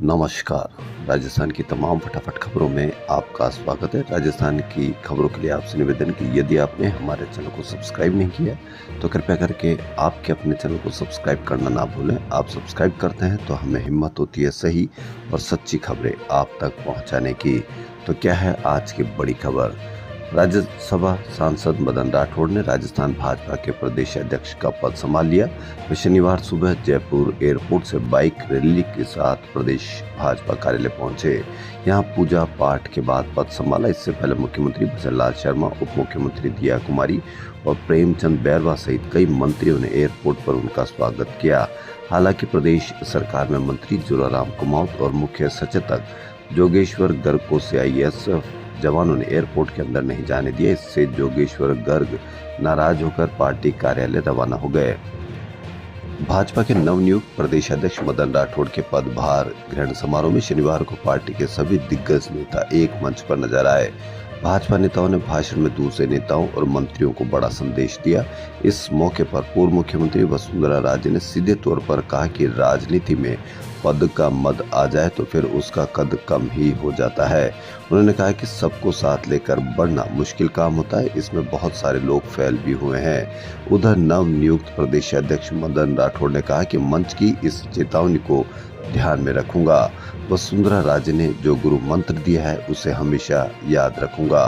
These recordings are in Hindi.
नमस्कार। राजस्थान की तमाम फटाफट खबरों में आपका स्वागत है। राजस्थान की खबरों के लिए आपसे निवेदन कि यदि आपने हमारे चैनल को सब्सक्राइब नहीं किया तो कृपया करके आपके अपने चैनल को सब्सक्राइब करना ना भूलें। आप सब्सक्राइब करते हैं तो हमें हिम्मत होती है सही और सच्ची खबरें आप तक पहुंचाने की। तो क्या है आज की बड़ी खबर? राज्यसभा सांसद मदन राठौड़ ने राजस्थान भाजपा के प्रदेश अध्यक्ष का पद संभाल लिया। वे शनिवार सुबह जयपुर एयरपोर्ट से बाइक रैली के साथ प्रदेश भाजपा कार्यालय पहुंचे। यहां पूजा पाठ के बाद पद संभाला। इससे पहले मुख्यमंत्री भजनलाल शर्मा, उप मुख्यमंत्री दिया कुमारी और प्रेमचंद बैरवा सहित कई मंत्रियों ने एयरपोर्ट पर उनका स्वागत किया। हालांकि प्रदेश सरकार में मंत्री जोराराम कुमाऊत और मुख्य सचेतक जोगेश्वर गर्ग को CISF जवानों ने एयरपोर्ट के अंदर नहीं जाने दिया। इससे जोगेश्वर गर्ग नाराज होकर पार्टी कार्यालय रवाना हो गए। भाजपा के नवनियुक्त प्रदेश अध्यक्ष मदन राठौड़ के पदभार ग्रहण समारोह में शनिवार को पार्टी के सभी दिग्गज नेता एक मंच पर नजर आए। भाजपा नेताओं ने भाषण में दूसरे नेताओं और मंत्रियों को बड़ा संदेश दिया। इस मौके पर पूर्व मुख्यमंत्री वसुंधरा राजे ने सीधे तौर पर कहा कि राजनीति में पद का मद आ जाए तो फिर उसका कद कम ही हो जाता है। उन्होंने कहा कि सबको साथ लेकर बढ़ना मुश्किल काम होता है, इसमें बहुत सारे लोग फेल भी हुए हैं। उधर नव नियुक्त प्रदेश अध्यक्ष मदन राठौड़ ने कहा कि मंच की इस चेतावनी को ध्यान में रखूंगा। वसुंधरा राजे ने जो गुरु मंत्र दिया है उसे हमेशा याद रखूंगा।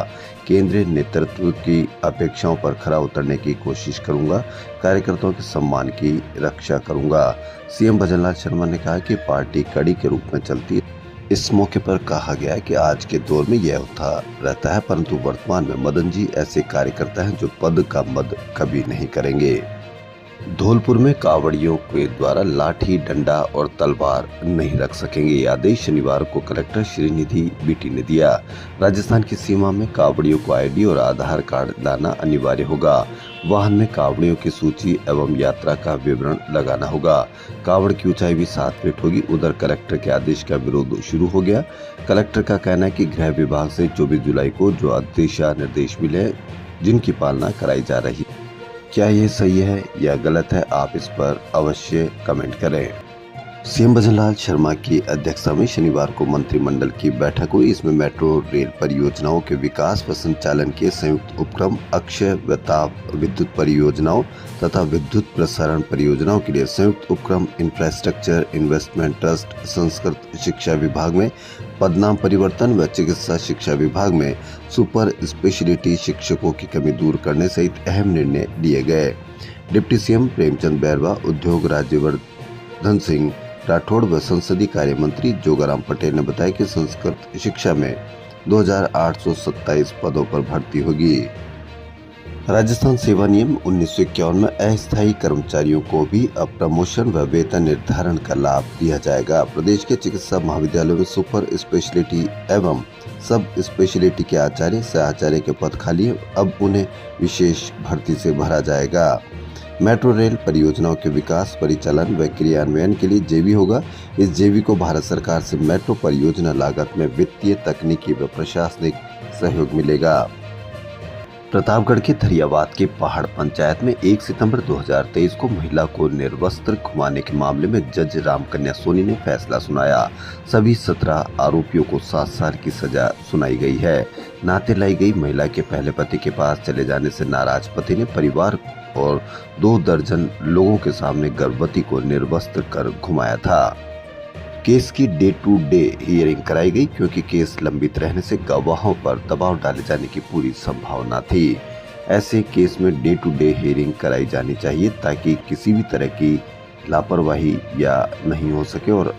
केंद्रीय नेतृत्व की अपेक्षाओं पर खरा उतरने की कोशिश करूंगा। कार्यकर्ताओं के सम्मान की रक्षा करूंगा। CM भजनलाल शर्मा ने कहा कि पार्टी कड़ी के रूप में चलती है। इस मौके पर कहा गया कि आज के दौर में यह होता रहता है, परंतु वर्तमान में मदन जी ऐसे कार्यकर्ता हैं जो पद का मद कभी नहीं करेंगे। धौलपुर में कावड़ियों के द्वारा लाठी, डंडा और तलवार नहीं रख सकेंगे। ये आदेश शनिवार को कलेक्टर श्रीनिधि बीटी ने दिया। राजस्थान की सीमा में कावड़ियों को ID और आधार कार्ड लाना अनिवार्य होगा। वाहन में कावड़ियों की सूची एवं यात्रा का विवरण लगाना होगा। कावड़ की ऊंचाई भी 7 फीट होगी। उधर कलेक्टर के आदेश का विरोध शुरू हो गया। कलेक्टर का कहना है कि गृह विभाग से 24 जुलाई को जो दिशा निर्देश मिले जिनकी पालना कराई जा रही है, क्या ये सही है या गलत है, आप इस पर अवश्य कमेंट करें। CM भजनलाल शर्मा की अध्यक्षता में शनिवार को मंत्रिमंडल की बैठक हुई। इसमें मेट्रो रेल परियोजनाओं के विकास व संचालन के संयुक्त उपक्रम, अक्षय ताप विद्युत परियोजनाओं तथा विद्युत प्रसारण परियोजनाओं के लिए संयुक्त उपक्रम, इंफ्रास्ट्रक्चर इन्वेस्टमेंट ट्रस्ट, संस्कृत शिक्षा विभाग में पदनाम परिवर्तन व चिकित्सा शिक्षा विभाग में सुपर स्पेशलिटी शिक्षकों की कमी दूर करने सहित अहम निर्णय लिए गए। डिप्टी CM प्रेमचंद बैरवा, उद्योग राज्यवर्धन सिंह राठौड़ व संसदीय कार्य मंत्री जोगाराम पटेल ने बताया कि संस्कृत शिक्षा में 2827 पदों पर भर्ती होगी। राजस्थान सेवा नियम 1951 में अस्थायी कर्मचारियों को भी अब प्रमोशन व वेतन निर्धारण का लाभ दिया जाएगा। प्रदेश के चिकित्सा महाविद्यालयों में सुपर स्पेशलिटी एवं सब स्पेशलिटी के आचार्य सह आचार्य के पद खाली है, अब उन्हें विशेष भर्ती से भरा जाएगा। मेट्रो रेल परियोजनाओं के विकास, परिचालन व क्रियान्वयन के लिए JV होगा। इस JV को भारत सरकार से मेट्रो परियोजना लागत में वित्तीय, तकनीकी व प्रशासनिक सहयोग मिलेगा। प्रतापगढ़ के थरियावाद के पहाड़ पंचायत में 1 सितंबर 2023 को महिला को निर्वस्त्र घुमाने के मामले में जज रामकन्या सोनी ने फैसला सुनाया। सभी 17 आरोपियों को 7 साल की सजा सुनाई गई है। नाते लाई गई महिला के पहले पति के पास चले जाने से नाराज पति ने परिवार और 2 दर्जन लोगों के सामने गर्भवती को निर्वस्त्र कर घुमाया था। केस की डे टू डे हियरिंग कराई गई क्योंकि केस लंबित रहने से गवाहों पर दबाव डाले जाने की पूरी संभावना थी। ऐसे केस में डे टू डे हियरिंग कराई जानी चाहिए ताकि किसी भी तरह की लापरवाही या नहीं हो सके और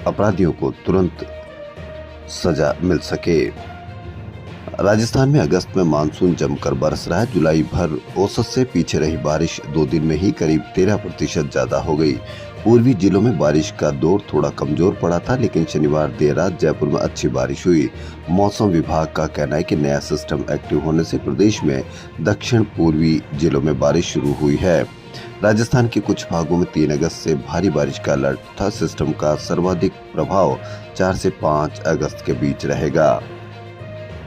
अपराधियों को तुरंत सजा मिल सके। राजस्थान में अगस्त में मानसून जमकर बरस रहा है। जुलाई भर औसत से पीछे रही बारिश 2 दिन में ही करीब 13% ज्यादा हो गई। पूर्वी जिलों में बारिश का दौर थोड़ा कमजोर पड़ा था, लेकिन शनिवार देर रात जयपुर में अच्छी बारिश हुई। मौसम विभाग का कहना है कि नया सिस्टम एक्टिव होने से प्रदेश में दक्षिण पूर्वी जिलों में बारिश शुरू हुई है। राजस्थान के कुछ भागों में 3 अगस्त से भारी बारिश का अलर्ट था। सिस्टम का सर्वाधिक प्रभाव 4 से 5 अगस्त के बीच रहेगा।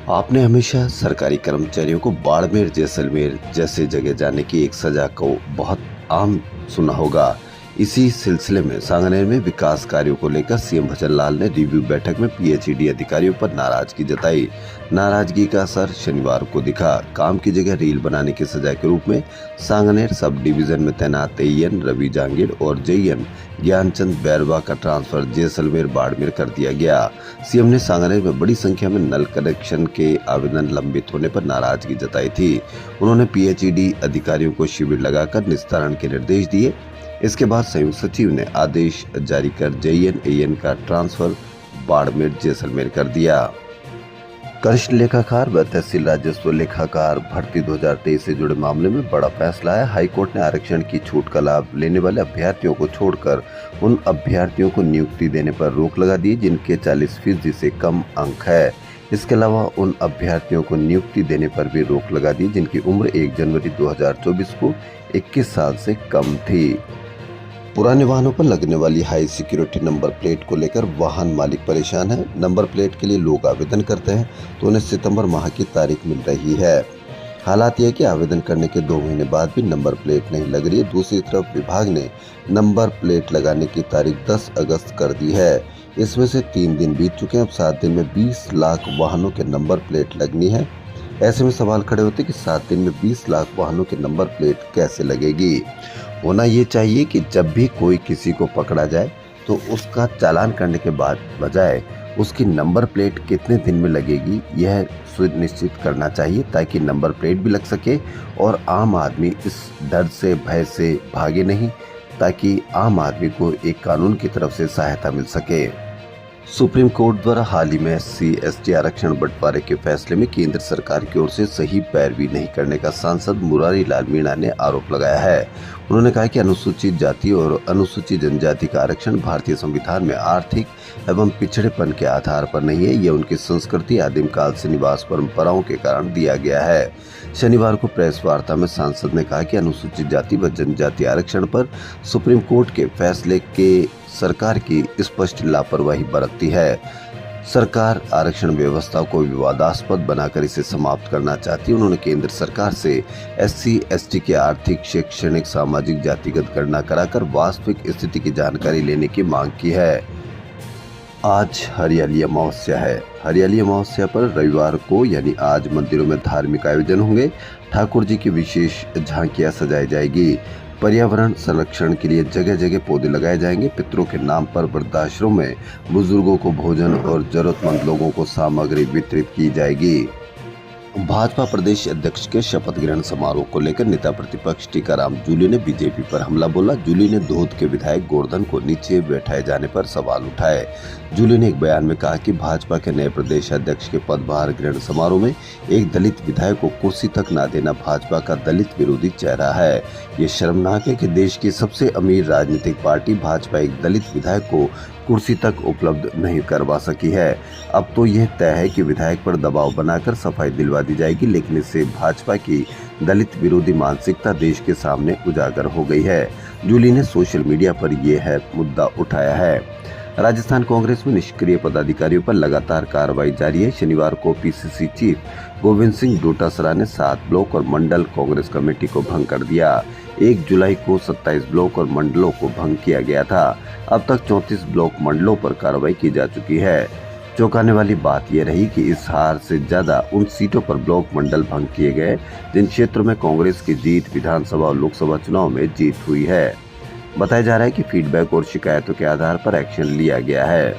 आपने हमेशा सरकारी कर्मचारियों को बाड़मेर, जैसलमेर जैसे जगह जाने की एक सजा को बहुत आम सुना होगा। इसी सिलसिले में सांगनेर में विकास कार्यों को लेकर सीएम भजन लाल ने रिव्यू बैठक में पीएचईडी अधिकारियों पर नाराजगी जताई। नाराजगी का असर शनिवार को दिखा। काम की जगह रील बनाने की सजा के रूप में सांगनेर सब डिवीजन में तैनात एएन रवि जांगीर और जेएन ज्ञानचंद बैरवा का ट्रांसफर जैसलमेर बाड़मेर कर दिया गया। सीएम ने सांगनेर में बड़ी संख्या में नल कनेक्शन के आवेदन लंबित होने पर नाराजगी जताई थी। उन्होंने पीएचईडी अधिकारियों को शिविर लगाकर निस्तारण के निर्देश दिए। इसके बाद संयुक्त सचिव ने आदेश जारी कर जेएन एएन का ट्रांसफर बाड़मेर जैसलमेर कर दिया। कनिष्ठ लेखाकार व तहसील राजस्व लेखाकार भर्ती 2023 से जुड़े मामले में बड़ा फैसला है। हाईकोर्ट ने आरक्षण की छूट का लाभ लेने वाले अभ्यर्थियों को छोड़कर उन अभ्यर्थियों को नियुक्ति देने पर रोक लगा दी जिनके 40% से कम अंक है। इसके अलावा उन अभ्यर्थियों को नियुक्ति देने पर भी रोक लगा दी जिनकी उम्र 1 जनवरी 2024 को 21 साल से कम थी। पुराने वाहनों पर लगने वाली हाई सिक्योरिटी नंबर प्लेट को लेकर वाहन मालिक परेशान है। नंबर प्लेट के लिए लोग आवेदन करते हैं तो उन्हें सितंबर माह की तारीख मिल रही है। हालात यह कि आवेदन करने के 2 महीने बाद भी नंबर प्लेट नहीं लग रही है। दूसरी तरफ विभाग ने नंबर प्लेट लगाने की तारीख 10 अगस्त कर दी है। इसमें से 3 दिन बीत चुके हैं। अब 7 दिन में 20 लाख वाहनों के नंबर प्लेट लगनी है। ऐसे में सवाल खड़े होते कि 7 दिन में 20 लाख वाहनों के नंबर प्लेट कैसे लगेगी। होना ये चाहिए कि जब भी कोई किसी को पकड़ा जाए तो उसका चालान करने के बाद बजाय उसकी नंबर प्लेट कितने दिन में लगेगी यह सुनिश्चित करना चाहिए ताकि नंबर प्लेट भी लग सके और आम आदमी इस डर से भय से भागे नहीं, ताकि आम आदमी को एक कानून की तरफ से सहायता मिल सके। सुप्रीम कोर्ट द्वारा हाल ही में SC/ST आरक्षण बंटवारे के फैसले में केंद्र सरकार की ओर से सही पैरवी नहीं करने का सांसद मुरारी लाल मीणा ने आरोप लगाया है। उन्होंने कहा कि अनुसूचित जाति और अनुसूचित जनजाति का आरक्षण भारतीय संविधान में आर्थिक एवं पिछड़ेपन के आधार पर नहीं है, यह उनकी संस्कृति आदिम काल से निवास परंपराओं के कारण दिया गया है। शनिवार को प्रेस वार्ता में सांसद ने कहा कि अनुसूचित जाति व जनजाति आरक्षण पर सुप्रीम कोर्ट के फैसले के सरकार की स्पष्ट लापरवाही बरतती है। सरकार आरक्षण व्यवस्था को विवादास्पद बनाकर इसे समाप्त करना चाहती है। उन्होंने केंद्र सरकार से SC/ST के आर्थिक, शैक्षणिक, सामाजिक, जातिगत गणना कराकर वास्तविक स्थिति की जानकारी लेने की मांग की है। आज हरियाली अमावस्या है। हरियाली अमावस्या पर रविवार को यानी आज मंदिरों में धार्मिक आयोजन होंगे। ठाकुर जी की विशेष झांकियां सजाई जाएगी। पर्यावरण संरक्षण के लिए जगह जगह पौधे लगाए जाएंगे। पितरों के नाम पर वृद्धाश्रम में बुजुर्गों को भोजन और जरूरतमंद लोगों को सामग्री वितरित की जाएगी। भाजपा प्रदेश अध्यक्ष के शपथ ग्रहण समारोह को लेकर नेता प्रतिपक्ष टीकाराम जूली ने बीजेपी पर हमला बोला। जूली ने धोद के विधायक गोवर्धन को नीचे बैठाए जाने पर सवाल उठाए। जूली ने एक बयान में कहा कि भाजपा के नए प्रदेश अध्यक्ष के पदभार ग्रहण समारोह में एक दलित विधायक को कुर्सी तक न देना भाजपा का दलित विरोधी चेहरा है। ये शर्मनाक है कि देश की सबसे अमीर राजनीतिक पार्टी भाजपा एक दलित विधायक को कुर्सी तक उपलब्ध नहीं करवा सकी है। अब तो यह तय है कि विधायक पर दबाव बनाकर सफाई दिलवा दी जाएगी, लेकिन इससे भाजपा की दलित विरोधी मानसिकता देश के सामने उजागर हो गई है। जूली ने सोशल मीडिया पर यह मुद्दा उठाया है। राजस्थान कांग्रेस में निष्क्रिय पदाधिकारियों पर लगातार कार्रवाई जारी है। शनिवार को PCC चीफ गोविंद सिंह डोटासरा ने 7 ब्लॉक और मंडल कांग्रेस कमेटी को भंग कर दिया। 1 जुलाई को 27 ब्लॉक और मंडलों को भंग किया गया था। अब तक 34 ब्लॉक मंडलों पर कार्रवाई की जा चुकी है। चौंकाने वाली बात यह रही कि इस हार से ज्यादा उन सीटों पर ब्लॉक मंडल भंग किए गए जिन क्षेत्रों में कांग्रेस की जीत विधानसभा और लोकसभा चुनाव में जीत हुई है। बताया जा रहा है कि फीडबैक और शिकायतों के आधार पर एक्शन लिया गया है।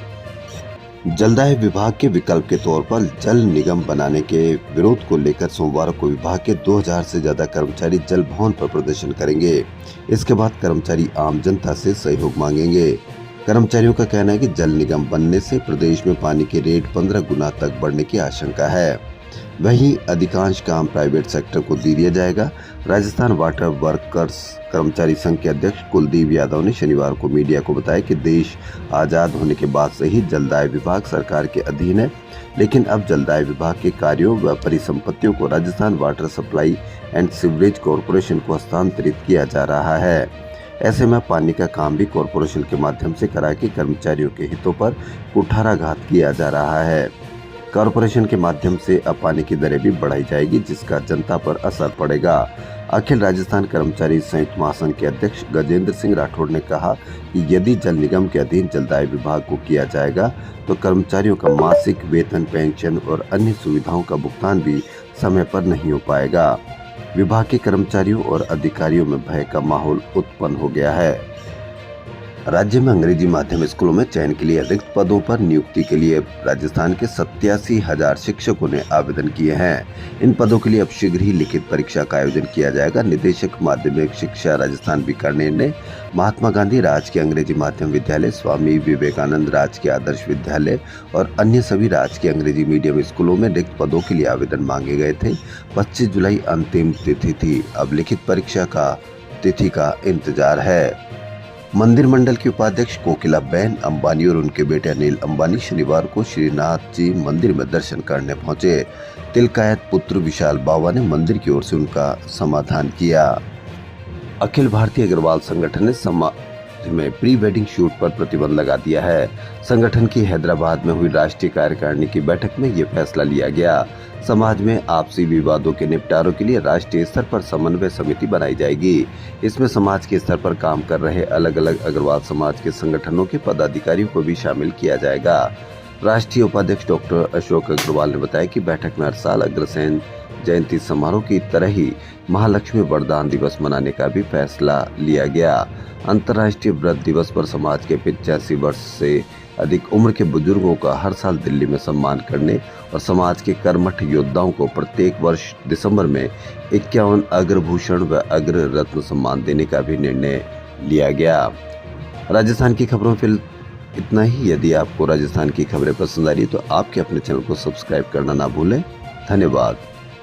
जलदाय विभाग के विकल्प के तौर पर जल निगम बनाने के विरोध को लेकर सोमवार को विभाग के 2000 से ज्यादा कर्मचारी जल भवन पर प्रदर्शन करेंगे। इसके बाद कर्मचारी आम जनता से सहयोग मांगेंगे। कर्मचारियों का कहना है कि जल निगम बनने से प्रदेश में पानी के रेट 15 गुना तक बढ़ने की आशंका है। वहीं अधिकांश काम प्राइवेट सेक्टर को दे दिया जाएगा। राजस्थान वाटर वर्कर्स कर्मचारी संघ के अध्यक्ष कुलदीप यादव ने शनिवार को मीडिया को बताया कि देश आजाद होने के बाद से ही जलदाय विभाग सरकार के अधीन है, लेकिन अब जलदाय विभाग के कार्यों व परिसंपत्तियों को Rajasthan water supply and sewerage corporation को हस्तांतरित किया जा रहा है। ऐसे में पानी का काम भी कॉरपोरेशन के माध्यम से करा के कर्मचारियों के हितों पर कुठाराघात किया जा रहा है। कॉरपोरेशन के माध्यम से अब पानी की दरें भी बढ़ाई जाएगी, जिसका जनता पर असर पड़ेगा। अखिल राजस्थान कर्मचारी संयुक्त महासंघ के अध्यक्ष गजेंद्र सिंह राठौड़ ने कहा कि यदि जल निगम के अधीन जलदाय विभाग को किया जाएगा तो कर्मचारियों का मासिक वेतन, पेंशन और अन्य सुविधाओं का भुगतान भी समय पर नहीं हो पाएगा। विभाग के कर्मचारियों और अधिकारियों में भय का माहौल उत्पन्न हो गया है। राज्य में अंग्रेजी माध्यम स्कूलों में चयन के लिए रिक्त पदों पर नियुक्ति के लिए राजस्थान के 87,000 शिक्षकों ने आवेदन किए हैं। इन पदों के लिए अब शीघ्र ही लिखित परीक्षा का आयोजन किया जाएगा। निदेशक माध्यमिक शिक्षा राजस्थान बीकानेर ने महात्मा गांधी राजकीय अंग्रेजी माध्यम विद्यालय, स्वामी विवेकानंद राजकीय आदर्श विद्यालय और अन्य सभी राजकीय अंग्रेजी मीडियम स्कूलों में रिक्त पदों के लिए आवेदन मांगे गए थे। 25 जुलाई अंतिम तिथि थी। अब लिखित परीक्षा का तिथि का इंतजार है। मंदिर मंडल की उपाध्यक्ष कोकिला बहन अंबानी और उनके बेटे अनिल अंबानी शनिवार को श्रीनाथ जी मंदिर में दर्शन करने पहुंचे। तिलकायत पुत्र विशाल बावा ने मंदिर की ओर से उनका समाधान किया। अखिल भारतीय अग्रवाल संगठन ने समाज में प्री वेडिंग शूट पर प्रतिबंध लगा दिया है। संगठन की हैदराबाद में हुई राष्ट्रीय कार्यकारिणी की बैठक में ये फैसला लिया गया। समाज में आपसी विवादों के निपटारे के लिए राष्ट्रीय स्तर पर समन्वय समिति बनाई जाएगी। इसमें समाज के स्तर पर काम कर रहे अलग अलग अग्रवाल समाज के संगठनों के पदाधिकारियों को भी शामिल किया जाएगा। राष्ट्रीय उपाध्यक्ष डॉक्टर अशोक अग्रवाल ने बताया कि बैठक में हर साल अग्रसेन जयंती समारोह की तरह ही महालक्ष्मी वरदान दिवस मनाने का भी फैसला लिया गया। अंतर्राष्ट्रीय व्रत दिवस पर समाज के 85 वर्ष से अधिक उम्र के बुजुर्गों का हर साल दिल्ली में सम्मान करने और समाज के कर्मठ योद्धाओं को प्रत्येक वर्ष दिसंबर में 51 अग्रभूषण व अग्र रत्न सम्मान देने का भी निर्णय लिया गया। राजस्थान की खबरों में इतना ही। यदि आपको राजस्थान की खबरें पसंद आ रही तो आपके अपने चैनल को सब्सक्राइब करना ना भूलें। धन्यवाद।